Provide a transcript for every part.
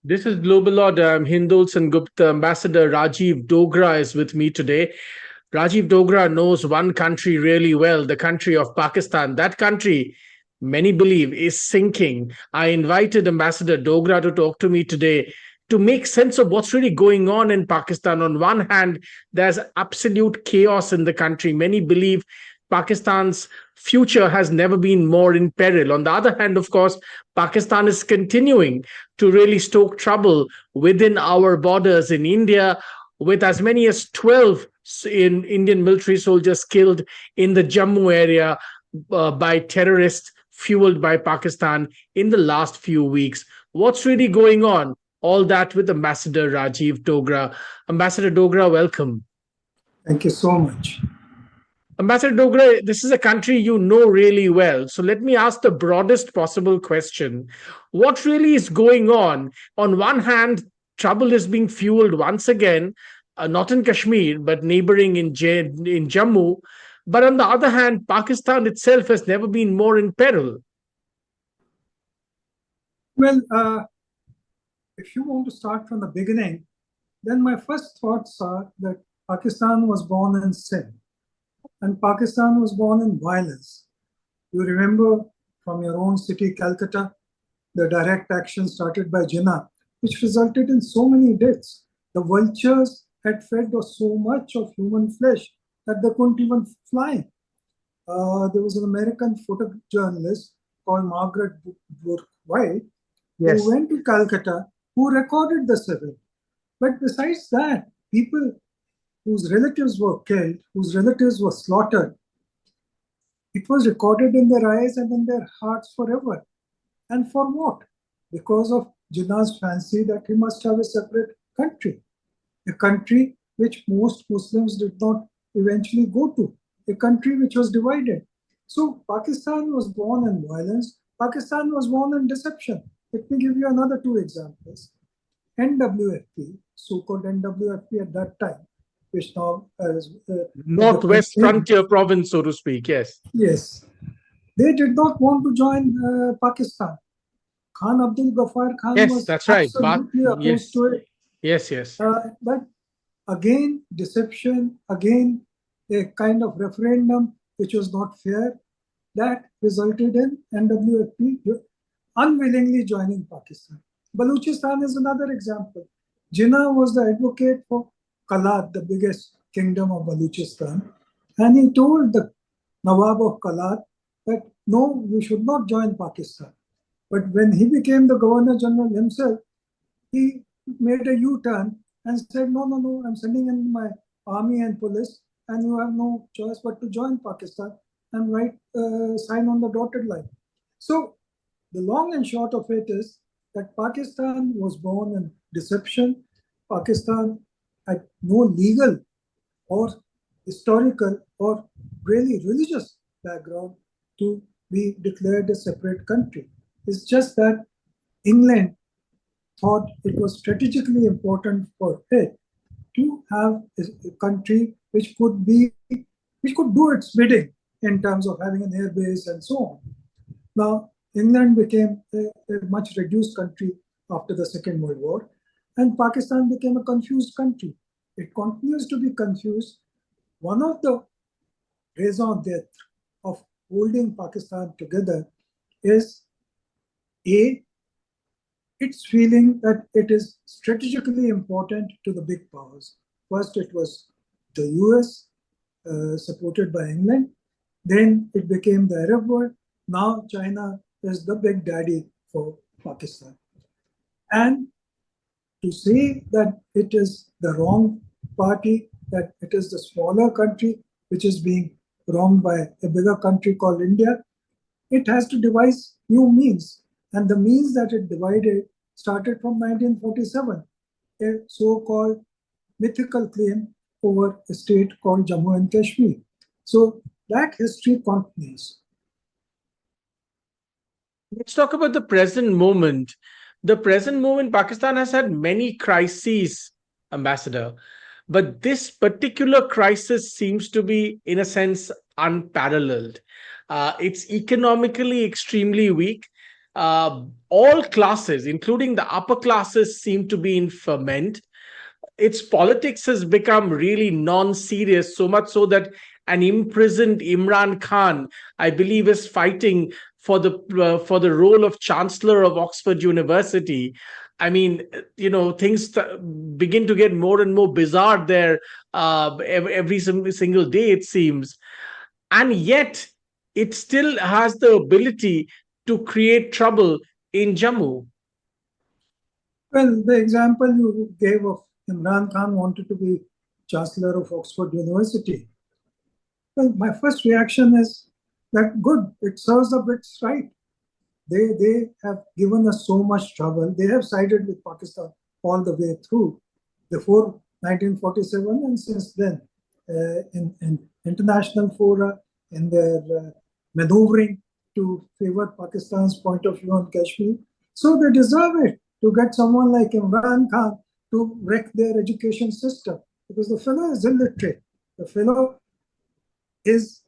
This is Global Order. I'm Hindol Sengupta. Ambassador Rajiv Dogra is with me today. Rajiv Dogra knows one country really well, the country of Pakistan. That country, many believe, is sinking. I invited Ambassador Dogra to talk to me today to make sense of what's really going on in Pakistan. On one hand, there's absolute chaos in the country. Many believe Pakistan's future has never been more in peril. On the other hand, of course, Pakistan is continuing to really stoke trouble within our borders in India, with as many as 12 in Indian military soldiers killed in the Jammu area by terrorists fueled by Pakistan in the last few weeks. What's really going on? All that with Ambassador Rajiv Dogra. Ambassador Dogra, welcome. Thank you so much. Ambassador Dogra, this is a country you know really well. So let me ask the broadest possible question. What really is going on? On one hand, trouble is being fueled once again, not in Kashmir, but neighboring in Jammu. But on the other hand, Pakistan itself has never been more in peril. Well, if you want to start from the beginning, then my first thoughts are that Pakistan was born in sin. And Pakistan was born in violence. You remember from your own city, Calcutta, the direct action started by Jinnah, which resulted in so many deaths. The vultures had fed us so much of human flesh that they couldn't even fly. There was an American photojournalist called Margaret Burke White who went to Calcutta, who recorded the civil. But besides that, people whose relatives were killed, whose relatives were slaughtered, it was recorded in their eyes and in their hearts forever. And for what? Because of Jinnah's fancy that he must have a separate country, a country which most Muslims did not eventually go to, a country which was divided. So Pakistan was born in violence. Pakistan was born in deception. Let me give you another two examples. NWFP, so-called NWFP at that time, which now is Northwest Frontier Province, so to speak, yes. Yes. They did not want to join Pakistan. Khan Abdul Ghaffar Khan was that's right. absolutely opposed to it. Yes. But again, deception, again, a kind of referendum which was not fair, that resulted in NWFP unwillingly joining Pakistan. Balochistan is another example. Jinnah was the advocate for Kalat, the biggest kingdom of Balochistan, and he told the Nawab of Kalat that no, we should not join Pakistan. But when he became the Governor General himself, he made a U-turn and said, no, I'm sending in my army and police, and you have no choice but to join Pakistan and sign on the dotted line. So the long and short of it is that Pakistan was born in deception. Pakistan had no legal or historical or really religious background to be declared a separate country. It's just that England thought it was strategically important for it to have a country which could do its bidding in terms of having an air base and so on. Now, England became a much reduced country after the Second World War, and Pakistan became a confused country. It continues to be confused. One of the raison d'etre of holding Pakistan together is its feeling that it is strategically important to the big powers. First, it was the US, supported by England. Then it became the Arab world. Now China is the big daddy for Pakistan. And to say that it is the wrong party, that it is the smaller country which is being wronged by a bigger country called India, it has to devise new means. And the means that it divided started from 1947, a so-called mythical claim over a state called Jammu and Kashmir. So that history continues. Let's talk about the present moment. The present moment, Pakistan has had many crises, Ambassador, but this particular crisis seems to be, in a sense, unparalleled. It's economically extremely weak. all classes, including the upper classes, seem to be in ferment. Its politics has become really non-serious, so much so that an imprisoned Imran Khan, I believe, is fighting for the role of Chancellor of Oxford University. I mean, things begin to get more and more bizarre there every single day, it seems. And yet, it still has the ability to create trouble in Jammu. Well, the example you gave of Imran Khan wanted to be Chancellor of Oxford University. Well, my first reaction is that good, it serves the Brits right. They have given us so much trouble. They have sided with Pakistan all the way through before 1947 and since then in international fora, in their maneuvering to favor Pakistan's point of view on Kashmir. So they deserve it to get someone like Imran Khan to wreck their education system because the fellow is illiterate. The fellow is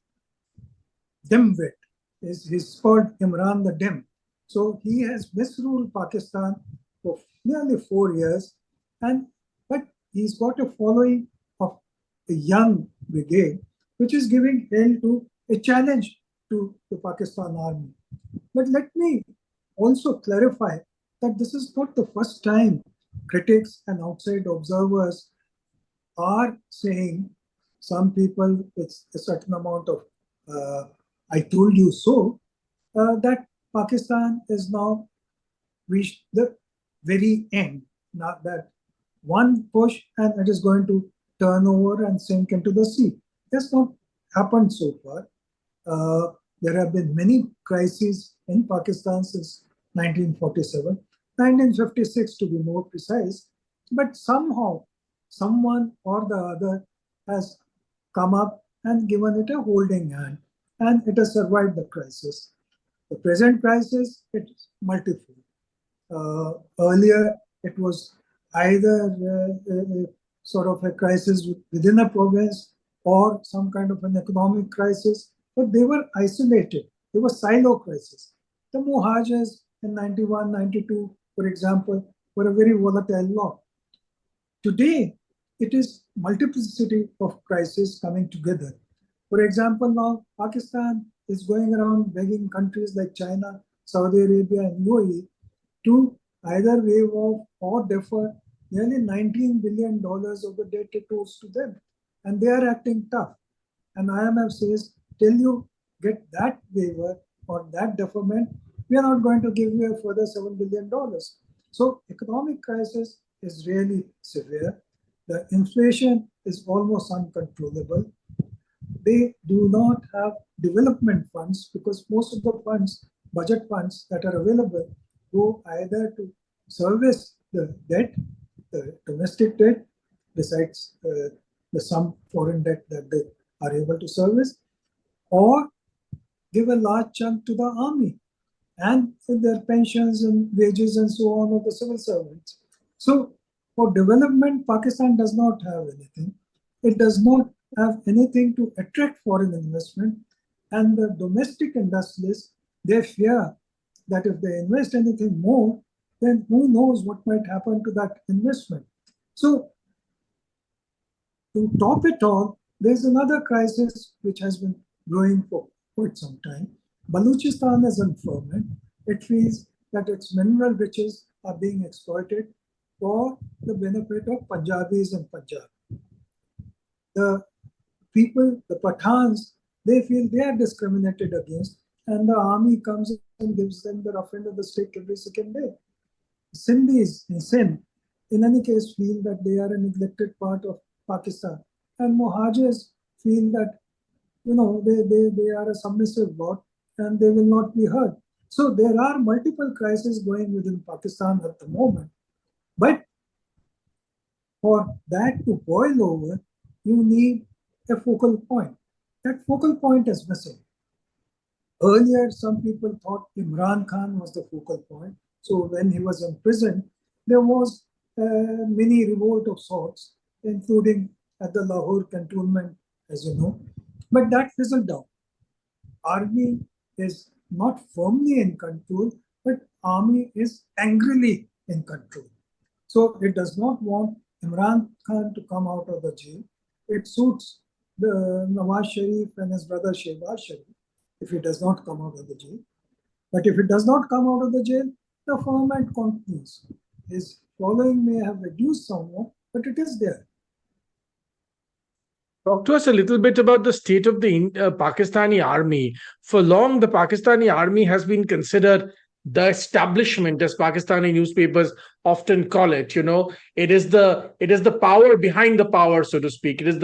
dim-wit. He's called Imran the Dim. So he has misruled Pakistan for nearly 4 years, but he's got a following of a young brigade, which is giving hell to a challenge to the Pakistan army. But let me also clarify that this is not the first time critics and outside observers are saying, some people with a certain amount of I told you so, that Pakistan is now reached the very end. Now that one push and it is going to turn over and sink into the sea. That's not happened so far. There have been many crises in Pakistan since 1947, 1956 to be more precise, but somehow someone or the other has come up and given it a holding hand, and it has survived the crisis. The present crisis, it's multifold. Earlier, it was either sort of a crisis within a province or some kind of an economic crisis, but they were isolated. They were silo crises. The Muhajirs in 91, 92, for example, were a very volatile lot. Today, it is multiplicity of crises coming together. For example, now Pakistan is going around begging countries like China, Saudi Arabia, and UAE to either waive off or defer nearly $19 billion of the debt it owes to them. And they are acting tough. And IMF says, till you get that waiver or that deferment, we are not going to give you a further $7 billion. So economic crisis is really severe. The inflation is almost uncontrollable. They do not have development funds because most of the funds, budget funds that are available, go either to service the debt, the domestic debt, besides the some foreign debt that they are able to service, or give a large chunk to the army and their pensions and wages and so on of the civil servants. So for development, Pakistan does not have anything. It does not have anything to attract foreign investment. And the domestic industrialists, they fear that if they invest anything more, then who knows what might happen to that investment. So to top it all, there's another crisis which has been growing for quite some time. Balochistan is in ferment. It feels that its mineral riches are being exploited for the benefit of Punjabis in Punjab. The people, the Pathans, they feel they are discriminated against, and the army comes and gives them the rough end of the stick every second day. Sindhis in Sindh, in any case, feel that they are a neglected part of Pakistan, and Muhajirs feel that they are a submissive lot and they will not be heard. So there are multiple crises going within Pakistan at the moment, but for that to boil over, you need a focal point. That focal point is missing. Earlier, some people thought Imran Khan was the focal point. So when he was in prison, there was a mini revolt of sorts, including at the Lahore cantonment, as you know. But that fizzled out. Army is not firmly in control, but army is angrily in control. So it does not want Imran Khan to come out of the jail. It suits the Nawaz Sharif and his brother Shehbaz Sharif if he does not come out of the jail. But if it does not come out of the jail, the format continues. His following may have reduced somewhat, but it is there. Talk to us a little bit about the state of the Pakistani army. For long, the Pakistani army has been considered the establishment, as Pakistani newspapers often call it. It is the power behind the power, so to speak. It is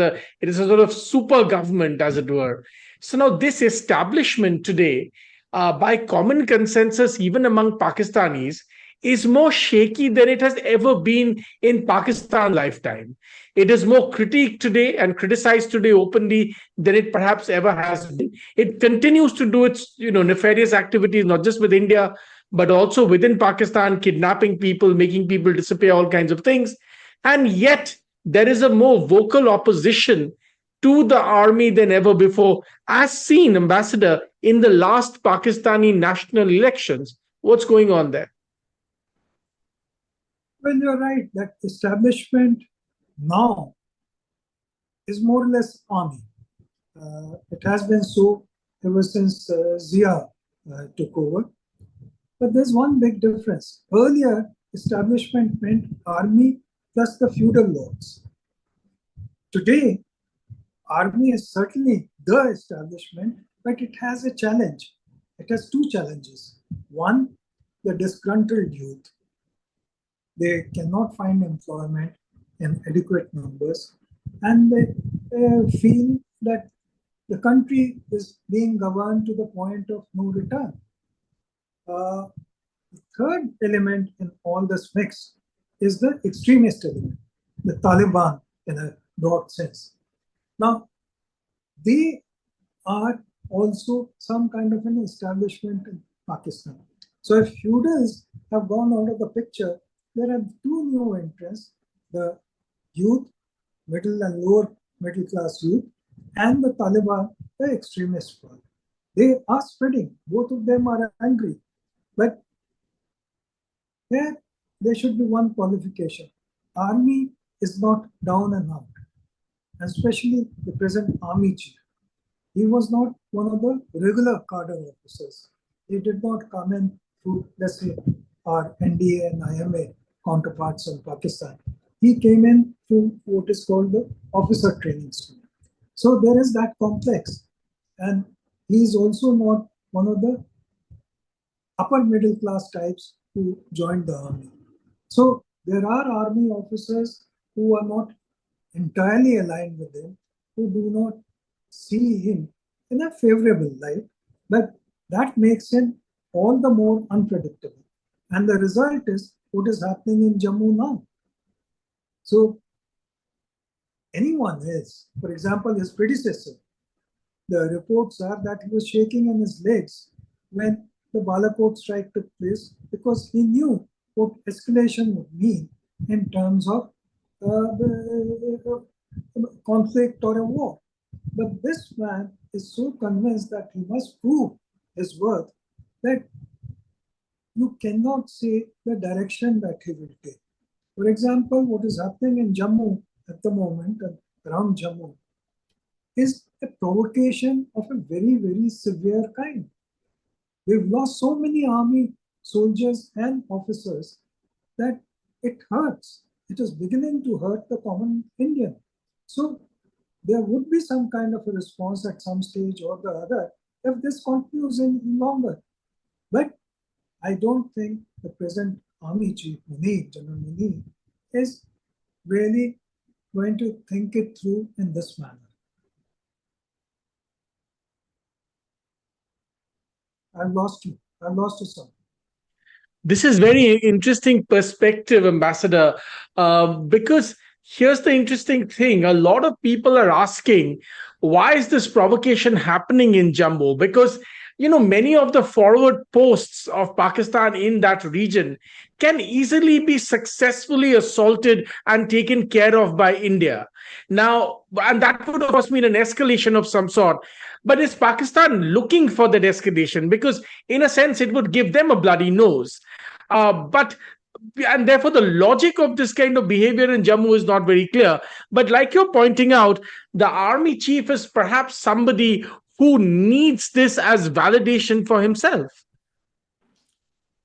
a sort of super government, as it were. So now this establishment today, by common consensus, even among Pakistanis, is more shaky than it has ever been in Pakistan's lifetime. It is more critiqued today and criticized today openly than it perhaps ever has been. It continues to do its nefarious activities, not just with India, but also within Pakistan, kidnapping people, making people disappear, all kinds of things. And yet, there is a more vocal opposition to the army than ever before, as seen, Ambassador, in the last Pakistani national elections. What's going on there? Well, you're right that establishment now is more or less army. It has been so ever since Zia took over. But there's one big difference. Earlier, establishment meant army plus the feudal lords. Today, army is certainly the establishment, but it has a challenge. It has two challenges. One, the disgruntled youth. They cannot find employment in adequate numbers, and they feel that the country is being governed to the point of no return. The third element in all this mix is the extremist element, the Taliban in a broad sense. Now, they are also some kind of an establishment in Pakistan. So if feudals have gone out of the picture, there are two new entrants, the youth, middle and lower middle class youth, and the Taliban, the extremist part. They are spreading. Both of them are angry. But there should be one qualification. Army is not down and out, and especially the present army chief. He was not one of the regular cadre officers. He did not come in through, let's say, our NDA and IMA counterparts in Pakistan. He came in through what is called the officer training school. So there is that complex. And he is also not one of the upper middle class types who joined the army. So there are army officers who are not entirely aligned with him, who do not see him in a favorable light, but that makes him all the more unpredictable. And the result is what is happening in Jammu now. So anyone else, for example, his predecessor, the reports are that he was shaking in his legs when the Balakot strike took place because he knew what escalation would mean in terms of conflict or a war. But this man is so convinced that he must prove his worth that you cannot say the direction that he will take. For example, what is happening in Jammu at the moment, around Jammu, is a provocation of a very, very severe kind. We've lost so many army soldiers and officers that it hurts. It is beginning to hurt the common Indian. So there would be some kind of a response at some stage or the other if this continues any longer. But I don't think the present army chief, General Munir, is really going to think it through in this manner. I've lost you. I've lost you, sir. This is very interesting perspective, Ambassador, because here's the interesting thing. A lot of people are asking, why is this provocation happening in Jammu? Because many of the forward posts of Pakistan in that region can easily be successfully assaulted and taken care of by India. Now, and that would, of course, mean an escalation of some sort. But is Pakistan looking for that escalation? Because, in a sense, it would give them a bloody nose. But and therefore the logic of this kind of behavior in Jammu is not very clear. But like you're pointing out, the army chief is perhaps somebody who needs this as validation for himself.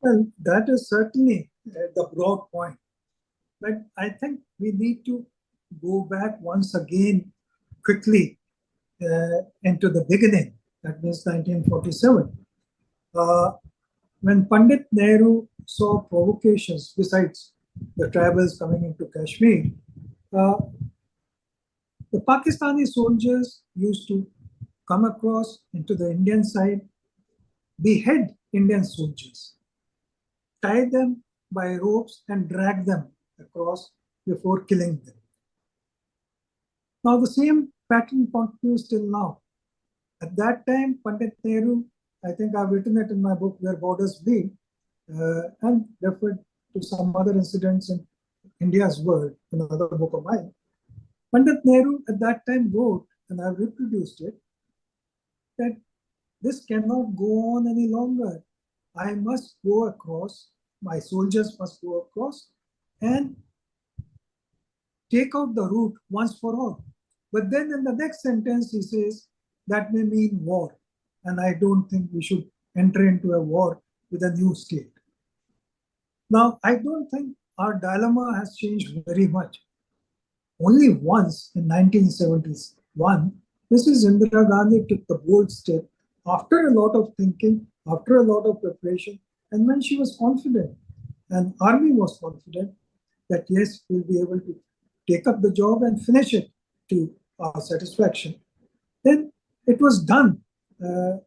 Well, that is certainly the broad point. But I think we need to go back once again quickly into the beginning, that means 1947. When Pandit Nehru saw provocations besides the tribals coming into Kashmir, uh, the Pakistani soldiers used to come across into the Indian side, behead Indian soldiers, tie them by ropes and drag them across before killing them. Now the same pattern continues till now. At that time, Pandit Nehru, I think I've written it in my book, Where Borders Bleed, and referred to some other incidents in India's World, another book of mine. Pandit Nehru at that time wrote, and I've reproduced it, that this cannot go on any longer. I must go across, my soldiers must go across and take out the route once for all. But then in the next sentence, he says, that may mean war. And I don't think we should enter into a war with a new state. Now, I don't think our dilemma has changed very much. Only once in 1971, Mrs. Indira Gandhi took the bold step after a lot of thinking, after a lot of preparation, and when she was confident, and army was confident that yes, we'll be able to take up the job and finish it to our satisfaction, then it was done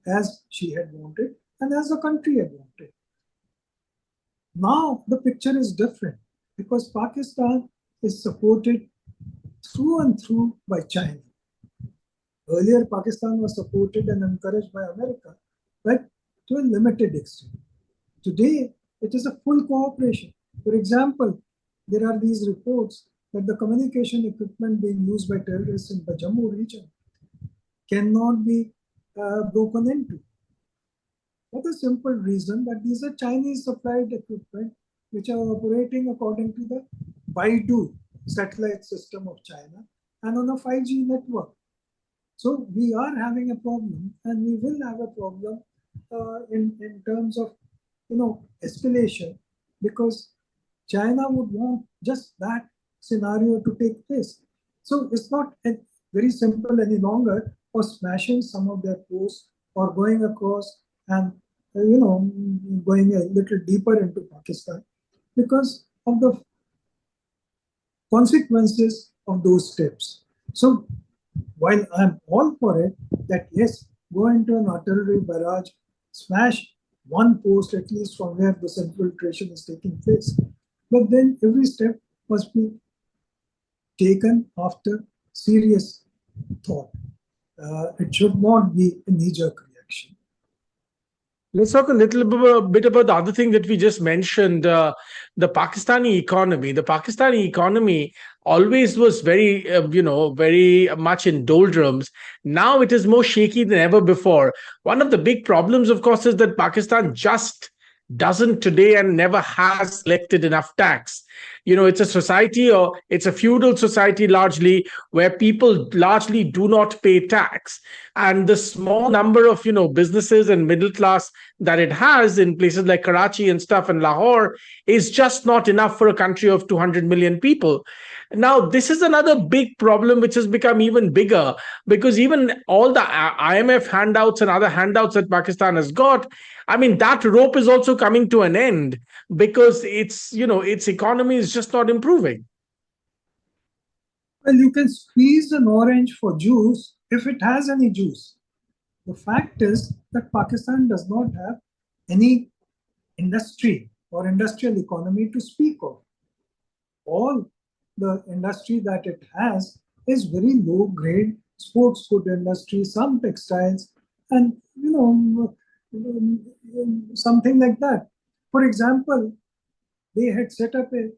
as she had wanted and as the country had wanted. Now the picture is different because Pakistan is supported through and through by China. Earlier, Pakistan was supported and encouraged by America, but to a limited extent. Today, it is a full cooperation. For example, there are these reports that the communication equipment being used by terrorists in the Jammu region cannot be broken into. For the simple reason that these are Chinese supplied equipment which are operating according to the Baidu satellite system of China and on a 5G network. So we are having a problem, and we will have a problem in terms of escalation, because China would want just that scenario to take place. So it's not very simple any longer for smashing some of their posts or going across and going a little deeper into Pakistan because of the consequences of those steps. So while I'm all for it, that yes, go into an artillery barrage, smash one post at least from where this infiltration is taking place, but then every step must be taken after serious thought. It should not be a knee-jerk reaction. Let's talk a little bit about the other thing that we just mentioned, the Pakistani economy. The Pakistani economy always was very, very much in doldrums. Now it is more shaky than ever before. One of the big problems, of course, is that Pakistan just doesn't today and never has collected enough tax. It's a society, or it's a feudal society largely, where people largely do not pay tax. And the small number of, businesses and middle class that it has in places like Karachi and stuff and Lahore is just not enough for a country of 200 million people. Now, this is another big problem which has become even bigger, because even all the IMF handouts and other handouts that Pakistan has got, I mean, that rope is also coming to an end because its economy is just not improving. Well, you can squeeze an orange for juice if it has any juice. The fact is that Pakistan does not have any industry or industrial economy to speak of. All the industry that it has is very low grade sports good industry, some textiles, and something like that. For example, they had set up a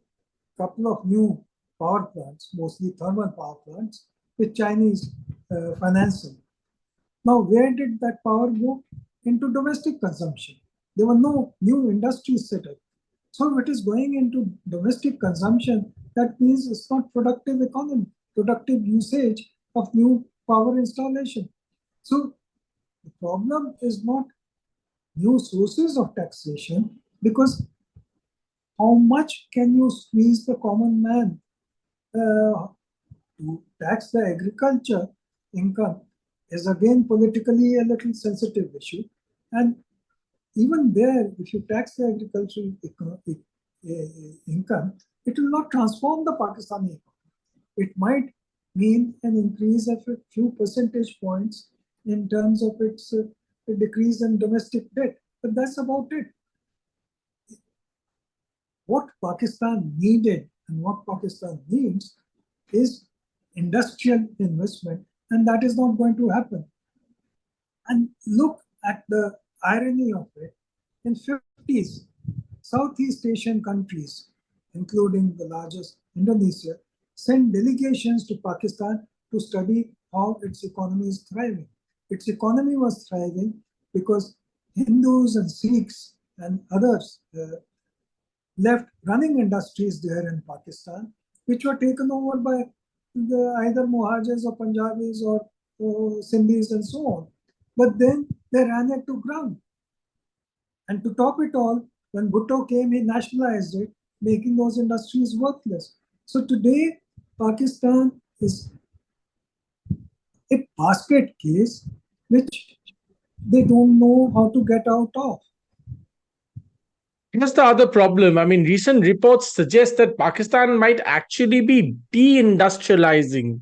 couple of new power plants, mostly thermal power plants, with Chinese financing. Now, where did that power go? Into domestic consumption. There were no new industries set up. So if it is going into domestic consumption, that means it's not productive economy, productive usage of new power installation. So the problem is not new sources of taxation, because how much can you squeeze the common man to tax the agriculture income is again politically a little sensitive issue. And even there, if you tax the agricultural income, it will not transform the Pakistani economy. It might mean an increase of a few percentage points in terms of its decrease in domestic debt, but that's about it. What Pakistan needed and what Pakistan needs is industrial investment, and that is not going to happen. And look at the irony of it. In 50s, Southeast Asian countries, including the largest Indonesia, sent delegations to Pakistan to study how its economy is thriving. Its economy was thriving because Hindus and Sikhs and others left running industries there in Pakistan, which were taken over by either Muhajirs or Punjabis or Sindhis and so on. But then they ran it to ground. And to top it all, when Bhutto came, he nationalized it, making those industries worthless. So today, Pakistan is a basket case which they don't know how to get out of. Here's the other problem. I mean, recent reports suggest that Pakistan might actually be deindustrializing,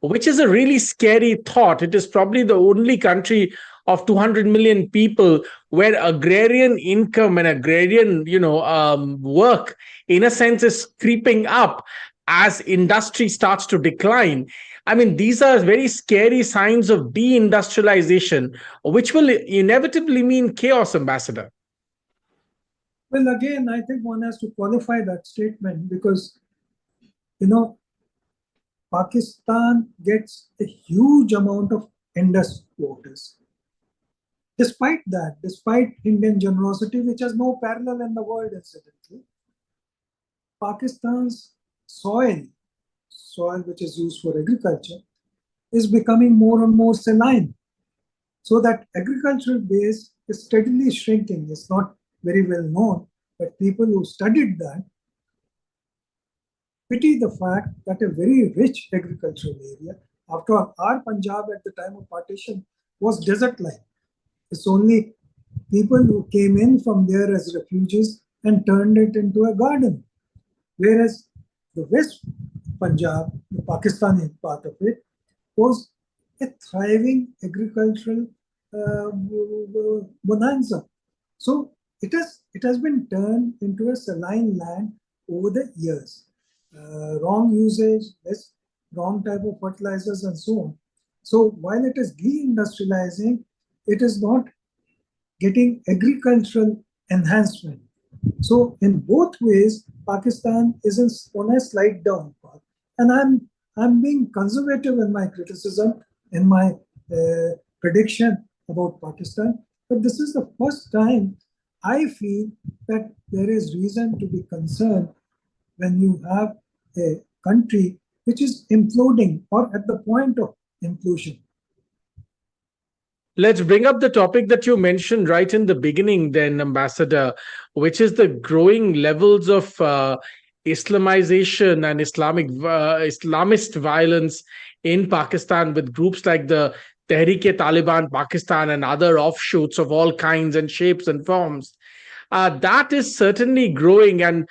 which is a really scary thought. It is probably the only country of 200 million people where agrarian income and agrarian, work, in a sense, is creeping up as industry starts to decline. I mean, these are very scary signs of deindustrialization, which will inevitably mean chaos, Ambassador. Well, again, I think one has to qualify that statement because, you know, Pakistan gets a huge amount of Indus quotas. Despite that, despite Indian generosity, which has no parallel in the world, incidentally, Pakistan's soil which is used for agriculture, is becoming more and more saline. So that agricultural base is steadily shrinking. It's not very well known, but people who studied that pity the fact that a very rich agricultural area, after all, our Punjab at the time of partition was desert-like. It's only people who came in from there as refugees and turned it into a garden. Whereas the West Punjab, the Pakistani part of it, was a thriving agricultural bonanza. So it has been turned into a saline land over the years. Wrong usage, wrong type of fertilizers and so on. So while it is deindustrializing, it is not getting agricultural enhancement. So in both ways, Pakistan is on a slight down path. And I'm being conservative in my criticism, in my prediction about Pakistan. But this is the first time I feel that there is reason to be concerned when you have a country which is imploding or at the point of implosion. Let's bring up the topic that you mentioned right in the beginning, then, Ambassador, which is the growing levels of Islamization and Islamist violence in Pakistan, with groups like the Tehreek-e-Taliban Pakistan and other offshoots of all kinds and shapes and forms. That is certainly growing, and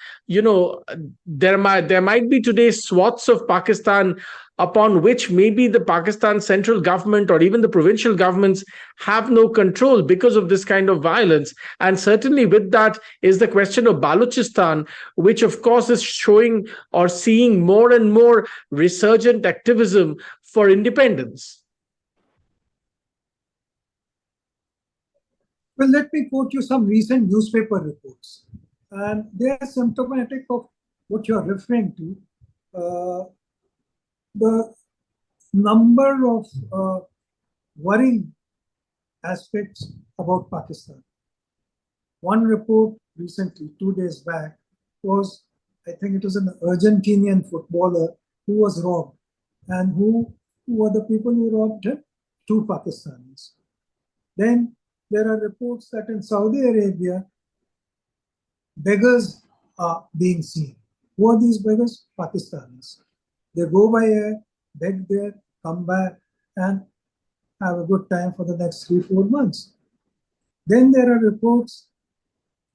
there might be today swaths of Pakistan upon which maybe the Pakistan central government or even the provincial governments have no control because of this kind of violence. And certainly with that is the question of Balochistan, which of course is showing or seeing more and more resurgent activism for independence. Well, let me quote you some recent newspaper reports. And they are symptomatic of what you're referring to. The number of worrying aspects about Pakistan. One report recently, 2 days back, was, I think it was an Argentinian footballer who was robbed. And who were the people who robbed him? Two Pakistanis. Then there are reports that in Saudi Arabia, beggars are being seen. Who are these beggars? Pakistanis. They go by air, beg there, come back, and have a good time for the next 3-4 months. Then there are reports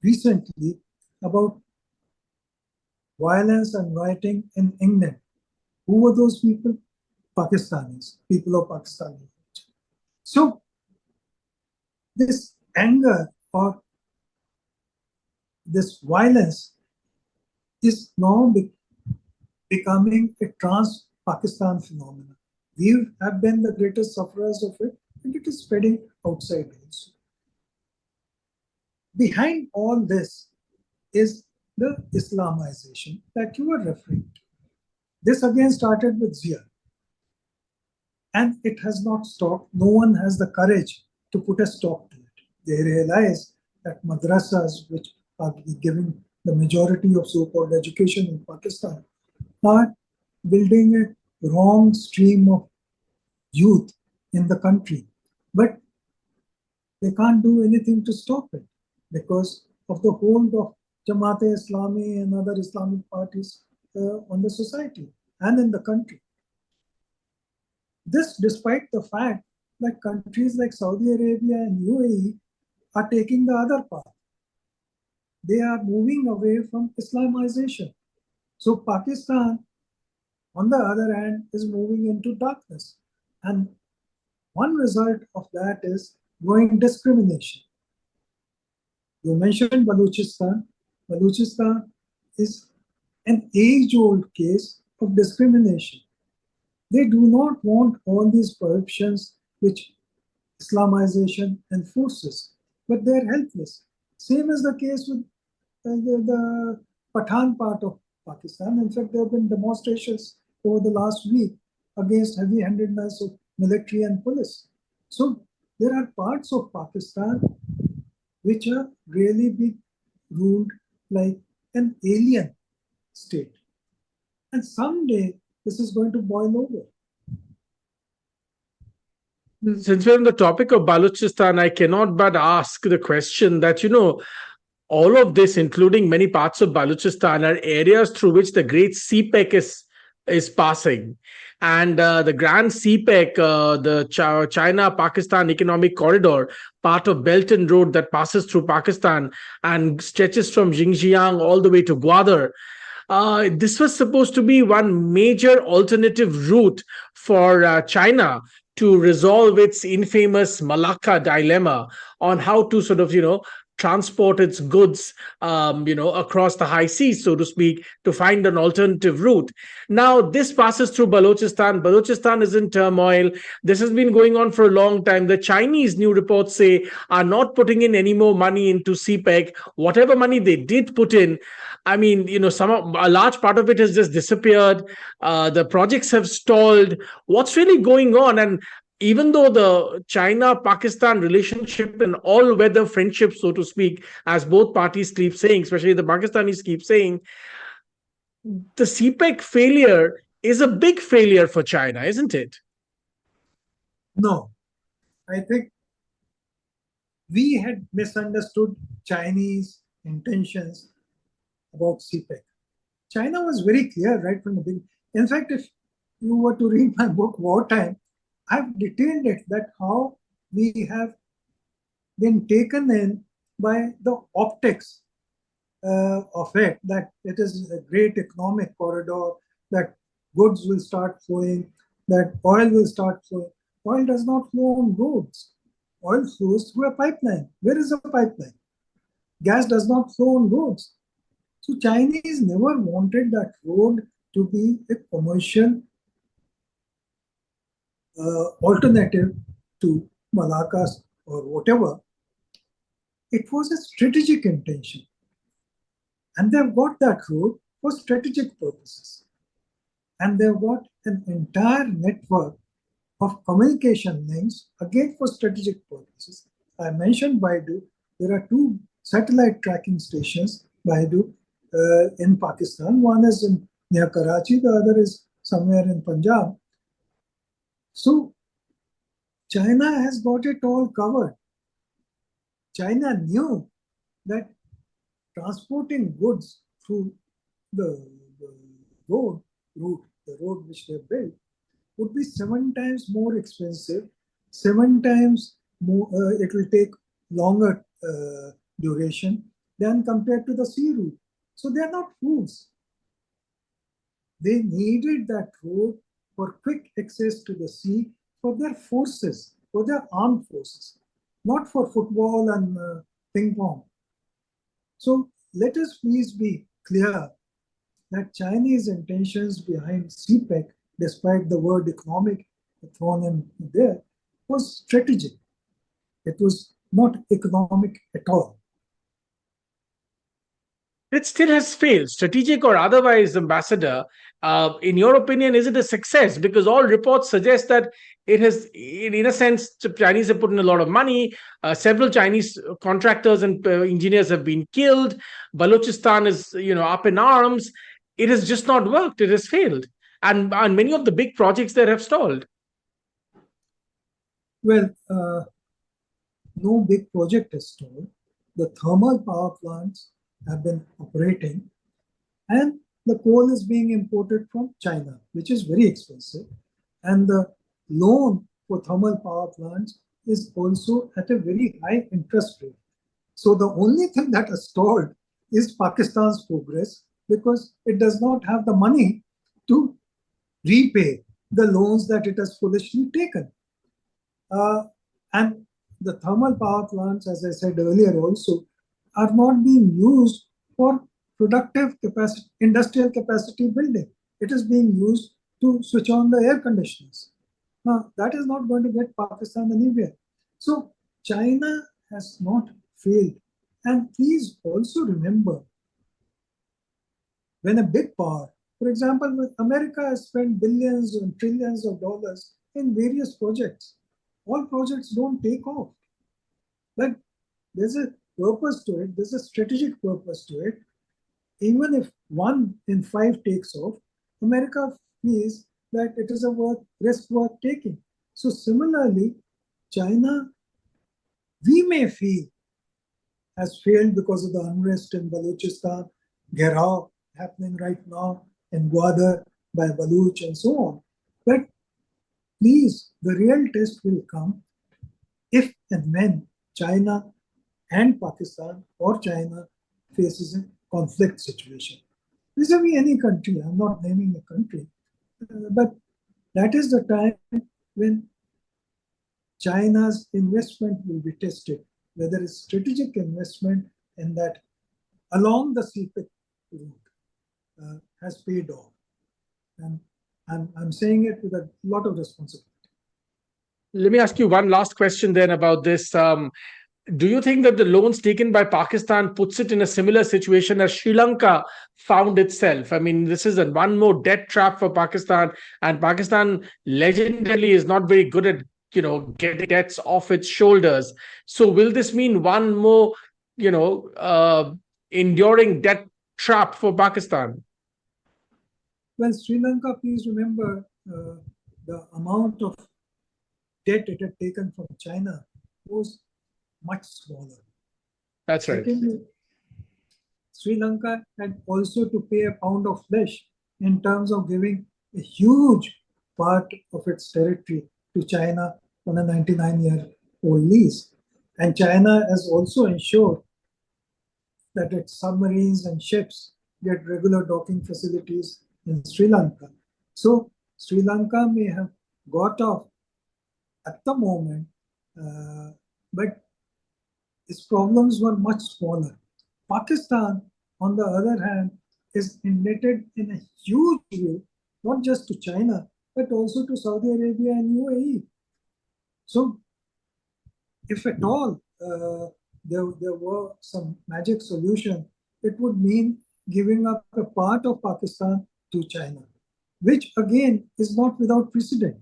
recently about violence and rioting in England. Who were those people? Pakistanis, people of Pakistani. So this anger or this violence is now becoming a trans-Pakistan phenomenon. We have been the greatest sufferers of it, and it is spreading outside also. Behind all this is the Islamization that you were referring to. This again started with Zia, and it has not stopped. No one has the courage to put a stop to it. They realize that madrasas, which are giving the majority of so-called education in Pakistan, are building a wrong stream of youth in the country. But they can't do anything to stop it because of the hold of Jamaat-e-Islami and other Islamic parties on the society and in the country. This despite the fact that countries like Saudi Arabia and UAE are taking the other path. They are moving away from Islamization. So Pakistan, on the other hand, is moving into darkness. And one result of that is growing discrimination. You mentioned Balochistan. Balochistan is an age-old case of discrimination. They do not want all these prohibitions which Islamization enforces, but they're helpless. Same is the case with the Pathan part of Pakistan. In fact, there have been demonstrations over the last week against heavy-handedness of military and police. So there are parts of Pakistan which are really being ruled like an alien state. And someday this is going to boil over. Since we're on the topic of Balochistan, I cannot but ask the question that, all of this, including many parts of Balochistan, are areas through which the great CPEC is passing. And the Grand CPEC, the China-Pakistan Economic Corridor, part of Belt and Road that passes through Pakistan and stretches from Xinjiang all the way to Gwadar. This was supposed to be one major alternative route for China to resolve its infamous Malacca dilemma on how to sort of, transport its goods, across the high seas, so to speak, to find an alternative route. Now, this passes through Balochistan. Balochistan is in turmoil. This has been going on for a long time. The Chinese, new reports say, are not putting in any more money into CPEC. Whatever money they did put in, I mean, a large part of it has just disappeared. The projects have stalled. What's really going on? And even though the China-Pakistan relationship and all-weather friendship, so to speak, as both parties keep saying, especially the Pakistanis keep saying, the CPEC failure is a big failure for China, isn't it? No, I think we had misunderstood Chinese intentions about CPEC. China was very clear right from the beginning. In fact, if you were to read my book, Wartime, I've detailed it, that how we have been taken in by the optics of it, that it is a great economic corridor, that goods will start flowing, that oil will start flowing. Oil does not flow on roads. Oil flows through a pipeline. Where is a pipeline? Gas does not flow on roads. So Chinese never wanted that road to be a commercial alternative to Malaccas or whatever. It was a strategic intention. And they've got that road for strategic purposes. And they've got an entire network of communication links, again for strategic purposes. I mentioned Baidu. There are two satellite tracking stations by in Pakistan. One is near Karachi, the other is somewhere in Punjab. So China has got it all covered. China knew that transporting goods through the road route, the road which they built, would be 7 times more expensive, 7 times more, it will take longer duration than compared to the sea route. So they are not fools. They needed that road for quick access to the sea for their forces, for their armed forces, not for football and ping pong. So let us please be clear that Chinese intentions behind CPEC, despite the word economic thrown in there, was strategic. It was not economic at all. It still has failed, strategic or otherwise, Ambassador. In your opinion, is it a success? Because all reports suggest that it has, in a sense, the Chinese have put in a lot of money. Several Chinese contractors and engineers have been killed. Balochistan is, up in arms. It has just not worked. It has failed, and many of the big projects there have stalled. Well, no big project is stalled. The thermal power plants have been operating, and the coal is being imported from China, which is very expensive. And the loan for thermal power plants is also at a very high interest rate. So the only thing that has stalled is Pakistan's progress, because it does not have the money to repay the loans that it has foolishly taken. And the thermal power plants, as I said earlier also, are not being used for productive capacity, industrial capacity building. It is being used to switch on the air conditioners. Now, that is not going to get Pakistan anywhere. So China has not failed. And please also remember, when a big power, for example, America has spent billions and trillions of dollars in various projects. All projects don't take off. But there's a purpose to it, there's a strategic purpose to it. Even if 1 in 5 takes off, America feels that it is a risk worth taking. So similarly, China, we may feel, has failed because of the unrest in Balochistan, Gherao happening right now, in Gwadar by Baluch and so on. But please, the real test will come if and when China and Pakistan or China faces a conflict situation. Vis-a-vis any country, I'm not naming a country, but that is the time when China's investment will be tested, whether it's strategic investment in that along the CPEC route has paid off. And I'm saying it with a lot of responsibility. Let me ask you one last question then about this. Do you think that the loans taken by Pakistan puts it in a similar situation as Sri Lanka found itself? I mean, this is one more debt trap for Pakistan, and Pakistan legendarily is not very good at getting debts off its shoulders. So will this mean one more enduring debt trap for Pakistan? Well, Sri Lanka, please remember the amount of debt it had taken from China was much smaller. That's right. Secondly, Sri Lanka had also to pay a pound of flesh in terms of giving a huge part of its territory to China on a 99-year-old lease. And China has also ensured that its submarines and ships get regular docking facilities in Sri Lanka. So Sri Lanka may have got off at the moment, but its problems were much smaller. Pakistan, on the other hand, is indebted in a huge way, not just to China, but also to Saudi Arabia and UAE. So, if at all there were some magic solution, it would mean giving up a part of Pakistan to China, which again is not without precedent.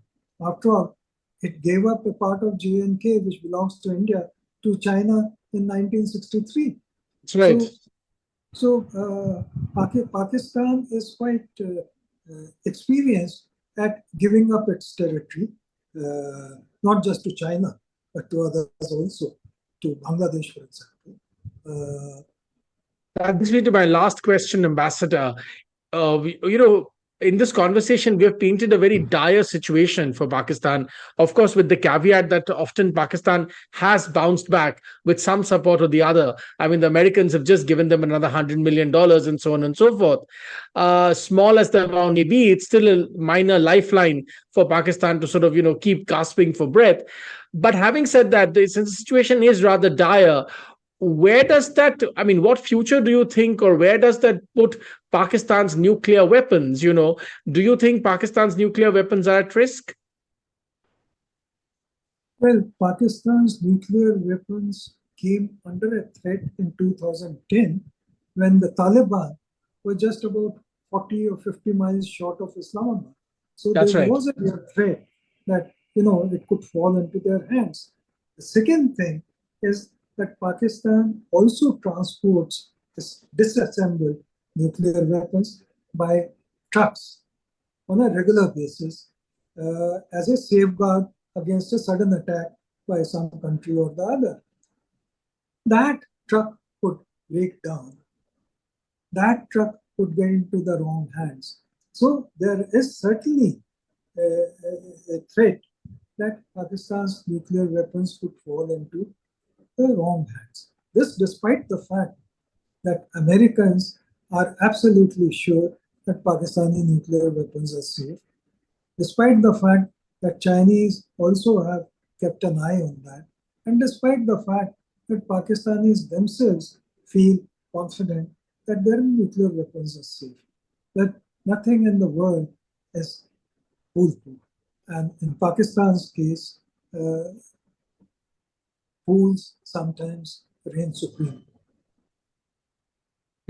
After all, it gave up a part of J&K, which belongs to India, to China in 1963. That's right. Pakistan is quite experienced at giving up its territory, not just to China, but to others also, to Bangladesh, for example. That brings me to my last question, Ambassador. In this conversation, we have painted a very dire situation for Pakistan. Of course, with the caveat that often Pakistan has bounced back with some support or the other. I mean, the Americans have just given them another $100 million and so on and so forth. Small as the amount may be, it's still a minor lifeline for Pakistan to sort of, keep gasping for breath. But having said that, since the situation is rather dire, where does that, I mean, what future do you think, or where does that put Pakistan's nuclear weapons? Do you think Pakistan's nuclear weapons are at risk? Well, Pakistan's nuclear weapons came under a threat in 2010 when the Taliban were just about 40 or 50 miles short of Islamabad. So That's there right. was a real threat that, it could fall into their hands. The second thing is that Pakistan also transports disassembled nuclear weapons by trucks on a regular basis as a safeguard against a sudden attack by some country or the other. That truck could break down. That truck could get into the wrong hands. So there is certainly a threat that Pakistan's nuclear weapons could fall into the wrong hands. This despite the fact that Americans are absolutely sure that Pakistani nuclear weapons are safe, despite the fact that Chinese also have kept an eye on that, and despite the fact that Pakistanis themselves feel confident that their nuclear weapons are safe, that nothing in the world is foolproof. And in Pakistan's case, fools sometimes reign supreme.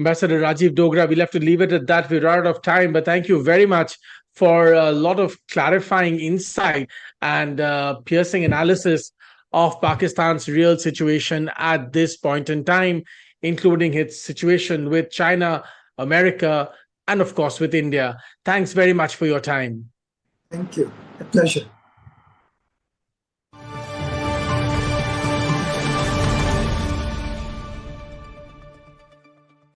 Ambassador Rajiv Dogra, we'll have to leave it at that. We're out of time, but thank you very much for a lot of clarifying insight and piercing analysis of Pakistan's real situation at this point in time, including its situation with China, America, and of course with India. Thanks very much for your time. Thank you. A pleasure.